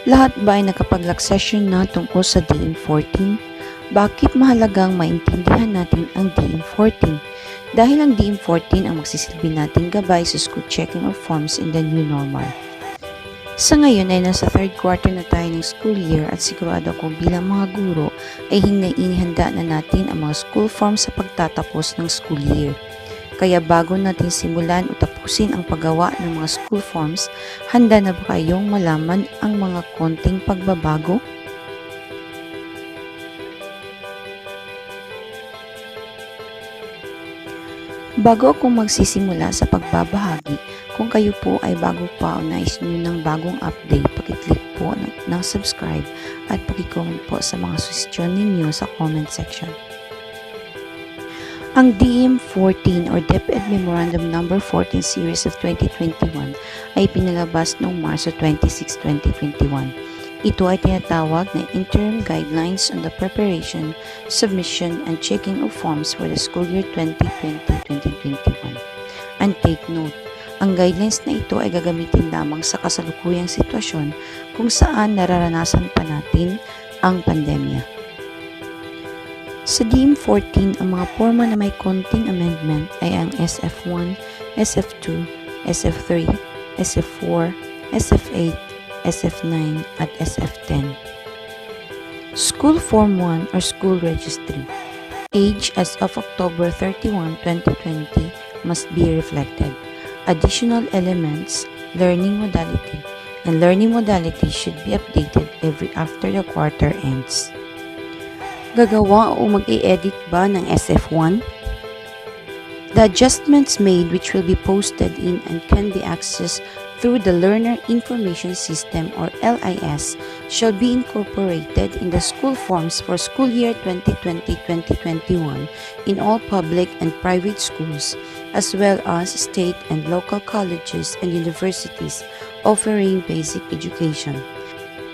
Lahat ba ay nakapag-session na tungkol sa DiEM14? Bakit mahalagang maintindihan natin ang DiEM14? Dahil ang DiEM14 ang magsisilbi nating gabay sa school checking of forms in the new normal. Sa ngayon ay nasa third quarter na tayo ng school year at sigurado ako bilang mga guro ay inihanda na natin ang mga school forms sa pagtatapos ng school year. Kaya bago natin simulan o tapusin ang paggawa ng mga school forms, handa na ba kayong malaman ang mga konting pagbabago? Bago ako magsisimula sa pagbabahagi, kung kayo po ay bago pa o nais nyo ng bagong update, pakiclick po ng subscribe at pakicomment po sa mga suggestion ninyo sa comment section. Ang DiEM14 or DepEd Memorandum No. 14 Series of 2021 ay pinalabas noong Marso 26, 2021. Ito ay tinatawag na Interim Guidelines on the Preparation, Submission, and Checking of Forms for the School Year 2020-2021. And take note, ang guidelines na ito ay gagamitin lamang sa kasalukuyang sitwasyon kung saan nararanasan pa natin ang pandemya. Sa DiEM14, ang mga forma na may konting amendment ay ang SF1, SF2, SF3, SF4, SF8, SF9, at SF10. School Form 1 or School Registry. Age as of October 31, 2020 must be reflected. Additional elements, learning modality, and learning modality should be updated after the quarter ends. Gagawa o mag-i-edit ba ng SF1? The adjustments made which will be posted in and can be accessed through the Learner Information System or LIS shall be incorporated in the school forms for school year 2020-2021 in all public and private schools, as well as state and local colleges and universities offering basic education.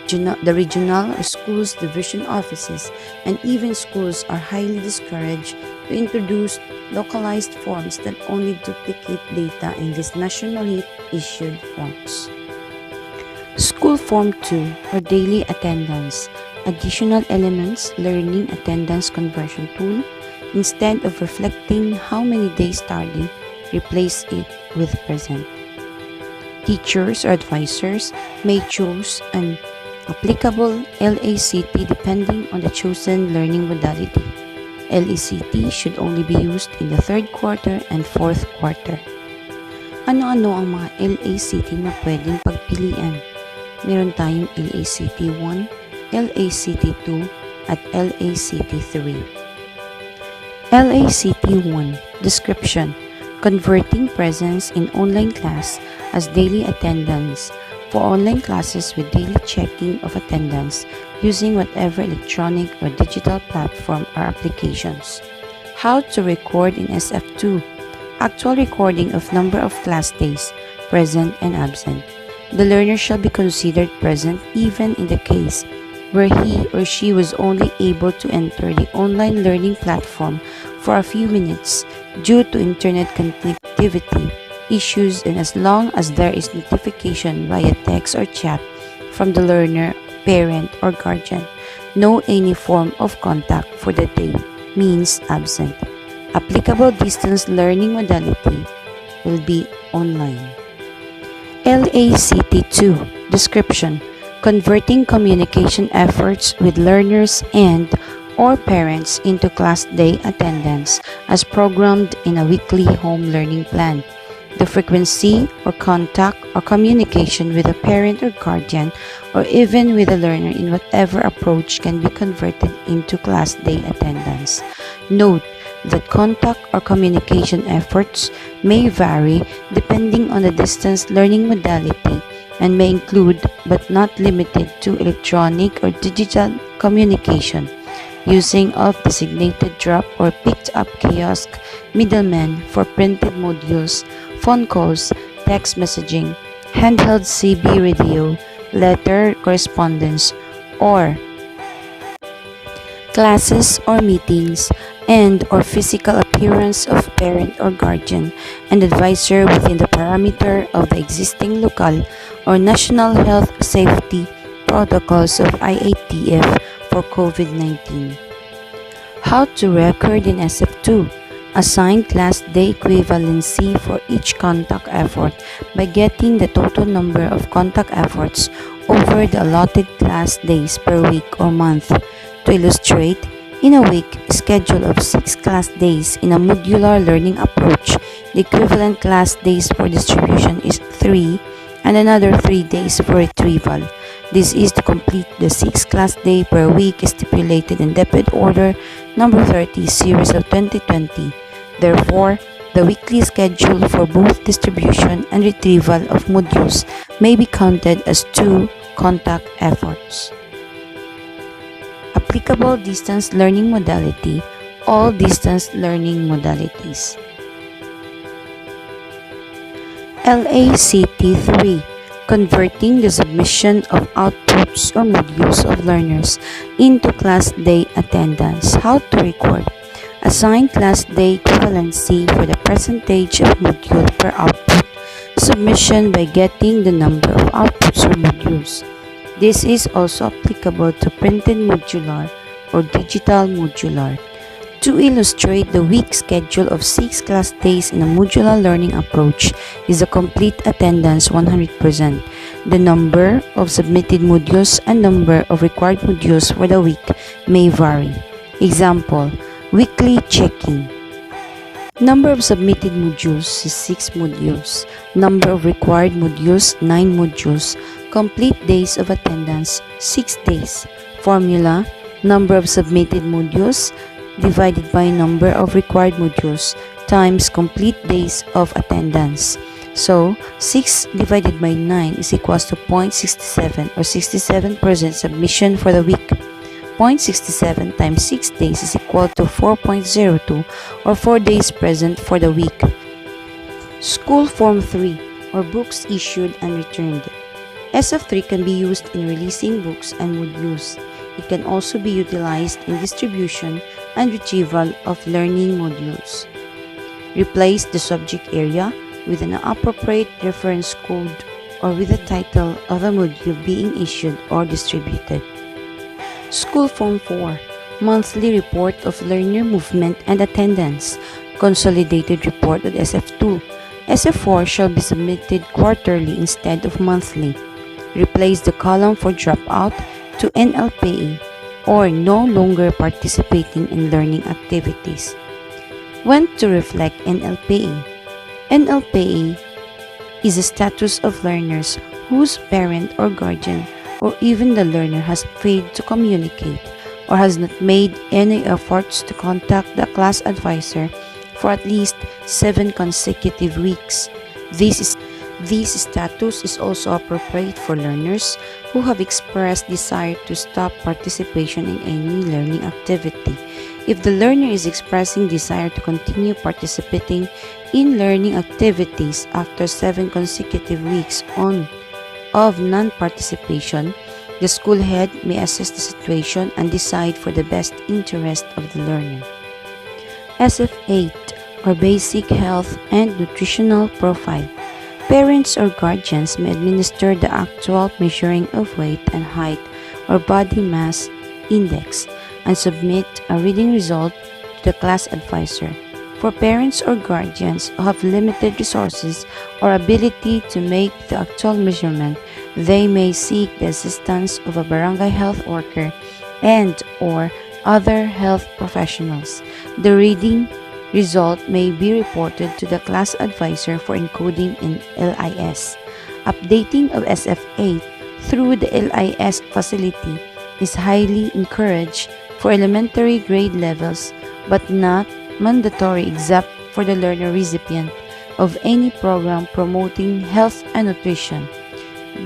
The regional or schools division offices and even schools are highly discouraged to introduce localized forms that only duplicate data in these nationally issued forms. School Form 2 or Daily Attendance. Additional elements, learning attendance conversion tool. Instead of reflecting how many days study, replace it with present. Teachers or advisors may choose an applicable LACT depending on the chosen learning modality. LACT should only be used in the third quarter and fourth quarter. Ano-ano ang mga LACT na pwedeng pagpilian? Meron tayong LACT 1, LACT 2, at LACT 3. LACT 1 Description: Converting presence in online class as daily attendance for online classes with daily checking of attendance using whatever electronic or digital platform or applications. How to record in SF2. Actual recording of number of class days, present and absent. The learner shall be considered present even in the case where he or she was only able to enter the online learning platform for a few minutes due to internet connectivity issues, and as long as there is notification via text or chat from the learner, parent, or guardian. No any form of contact for the day means absent. Applicable distance learning modality will be online. LACT 2 Description: Converting communication efforts with learners and or parents into class day attendance as programmed in a weekly home learning plan. The frequency or contact or communication with a parent or guardian or even with a learner in whatever approach can be converted into class day attendance. Note that contact or communication efforts may vary depending on the distance learning modality and may include but not limited to electronic or digital communication, using of designated drop or picked up kiosk middlemen for printed modules, phone calls, text messaging, handheld CB radio, letter correspondence, or classes or meetings, and or physical appearance of parent or guardian and advisor within the parameter of the existing local or national health, safety, protocols of IATF for COVID-19. How to record in SF2. Assign class day equivalency for each contact effort by getting the total number of contact efforts over the allotted class days per week or month. To illustrate, in a week schedule of 6 class days in a modular learning approach, the equivalent class days for distribution is 3 and another 3 days for retrieval. This is to complete the 6 class day per week stipulated in Debit Order number 30 series of 2020. Therefore, the weekly schedule for both distribution and retrieval of modules may be counted as 2 contact efforts. Applicable distance learning modality, all distance learning modalities. LACT 3, converting the submission of outputs or modules of learners into class day attendance. How to record. Assign class day equivalency for the percentage of module per output submission by getting the number of outputs or modules. This is also applicable to printed modular or digital modular. To illustrate, the week schedule of 6 class days in a modular learning approach is a complete attendance 100%. The number of submitted modules and number of required modules for the week may vary. Example, weekly checking. Number of submitted modules is 6 modules. Number of required modules, 9 modules. Complete days of attendance, 6 days. Formula, number of submitted modules divided by number of required modules times complete days of attendance. So, 6 divided by 9 is equals to 0.67 or 67% submission for the week. 0.67 times 6 days is equal to 4.02 or 4 days present for the week. School Form 3 or books issued and returned. SF3 can be used in releasing books and modules. It can also be utilized in distribution and retrieval of learning modules. Replace the subject area with an appropriate reference code or with the title of the module being issued or distributed. School Form 4, Monthly Report of Learner Movement and Attendance, Consolidated Report of SF2. SF4 shall be submitted quarterly instead of monthly. Replace the column for dropout to NLPA or no longer participating in learning activities. When to reflect NLPA? NLPA is a status of learners whose parent or guardian or even the learner has failed to communicate or has not made any efforts to contact the class advisor for at least 7 consecutive weeks. This status is also appropriate for learners who have expressed desire to stop participation in any learning activity. If the learner is expressing desire to continue participating in learning activities after 7 consecutive weeks of non-participation, the school head may assess the situation and decide for the best interest of the learner. SF8 or Basic Health and Nutritional Profile. Parents or guardians may administer the actual measuring of weight and height or body mass index and submit a reading result to the class advisor. For parents or guardians who have limited resources or ability to make the actual measurement, they may seek the assistance of a barangay health worker and/or other health professionals. The reading result may be reported to the class advisor for encoding in LIS. Updating of SF8 through the LIS facility is highly encouraged for elementary grade levels but not mandatory except for the learner recipient of any program promoting health and nutrition.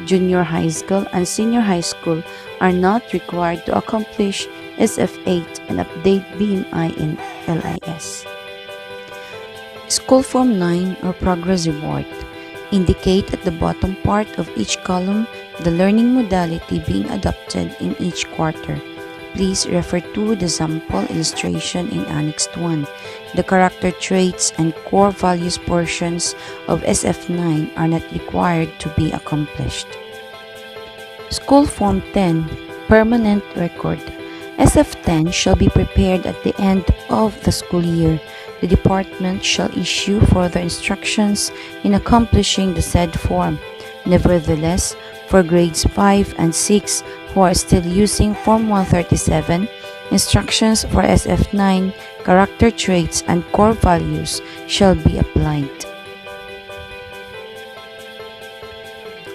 Junior high school and senior high school are not required to accomplish SF8 and update BMI in LIS. School Form 9 or Progress Report. Indicate at the bottom part of each column the learning modality being adopted in each quarter. Please refer to the sample illustration in Annex 1. The character traits and core values portions of SF9 are not required to be accomplished. School Form 10 Permanent Record. SF10 shall be prepared at the end of the school year. The department shall issue further instructions in accomplishing the said form. Nevertheless, for grades 5 and 6 who are still using Form 137, instructions for SF9, character traits, and core values shall be applied.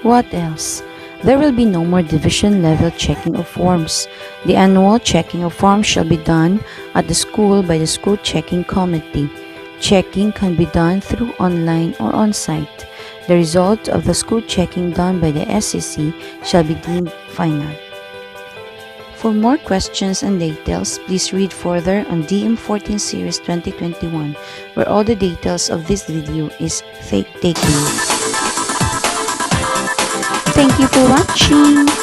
What else? There will be no more division level checking of forms. The annual checking of forms shall be done at the school by the school checking committee. Checking can be done through online or on-site. The result of the school checking done by the SEC shall be deemed final. For more questions and details, please read further on DM14 Series 2021, where all the details of this video is taken. Thank you for watching.